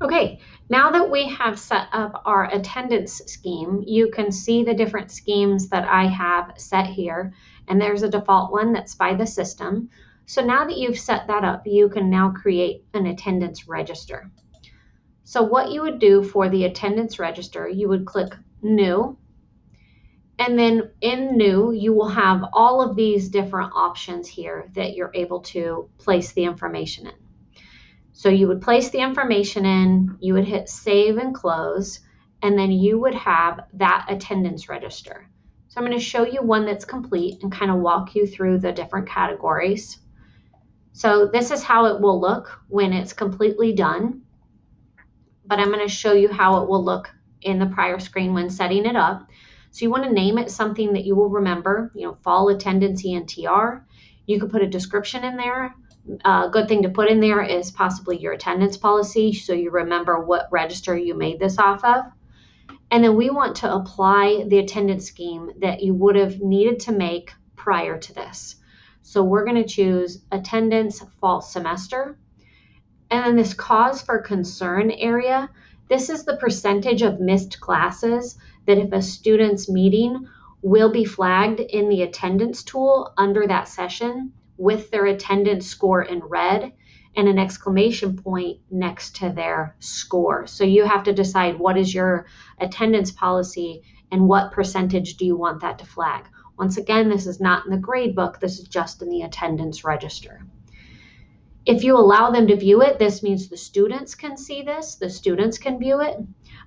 Okay, now that we have set up our attendance scheme, you can see the different schemes that I have set here, and there's a default one that's by the system. So now that you've set that up, you can now create an attendance register. So what you would do for the attendance register, you would click New, and then in New, you will have all of these different options here that you're able to place the information in. So you would place the information in, you would hit Save and Close, and then you would have that attendance register. So I'm going to show you one that's complete and kind of walk you through the different categories. So this is how it will look when it's completely done, but I'm going to show you how it will look in the prior screen when setting it up. So you want to name it something that you will remember, fall attendance ENTR. You could put a description in there. A good thing to put in there is possibly your attendance policy, so you remember what register you made this off of. And then we want to apply the attendance scheme that you would have needed to make prior to this. So we're going to choose attendance fall semester. And then this cause for concern area, this is the percentage of missed classes that if a student's meeting will be flagged in the attendance tool under that session with their attendance score in red and an exclamation point next to their score. So you have to decide what is your attendance policy and what percentage do you want that to flag. Once again, this is not in the grade book, this is just in the attendance register. If you allow them to view it, this means the students can see this, the students can view it.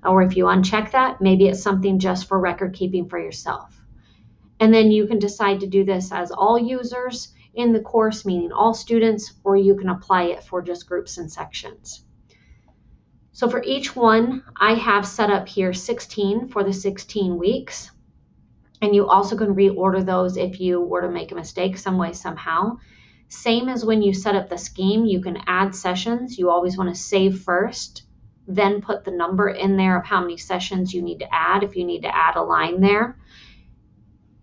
Or if you uncheck that, maybe it's something just for record keeping for yourself. And then you can decide to do this as all users in the course, meaning all students, or you can apply it for just groups and sections. So for each one, I have set up here 16 for the 16 weeks. And you also can reorder those if you were to make a mistake some way, somehow. Same as when you set up the scheme, you can add sessions. You always want to save first, then put the number in there of how many sessions you need to add if you need to add a line there.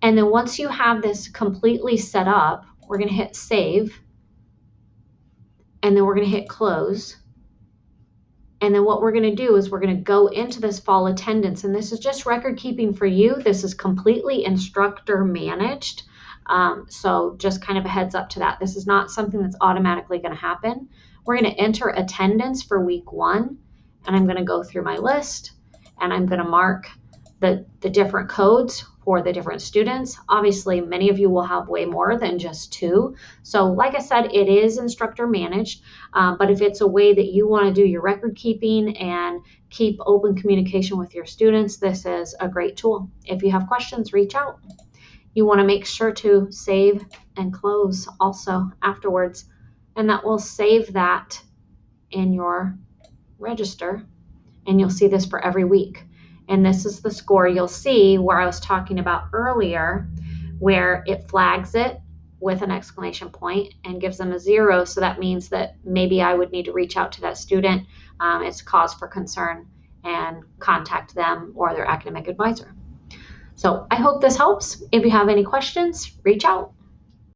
And then once you have this completely set up, we're going to hit Save, and then we're going to hit Close. And then what we're going to do is we're going to go into this fall attendance, and this is just record keeping for you. This is completely instructor managed. So just kind of a heads up to that. This is not something that's automatically going to happen. We're going to enter attendance for week 1, and I'm going to go through my list, and I'm going to mark the different codes for the different students. Obviously, many of you will have way more than just 2. So like I said, it is instructor managed, but if it's a way that you want to do your record keeping and keep open communication with your students, this is a great tool. If you have questions, reach out. You want to make sure to save and close also afterwards, and that will save that in your register, and you'll see this for every week. And this is the score you'll see where I was talking about earlier, where it flags it with an exclamation point and gives them a 0. So that means that maybe I would need to reach out to that student. It's cause for concern and contact them or their academic advisor. So I hope this helps. If you have any questions, reach out.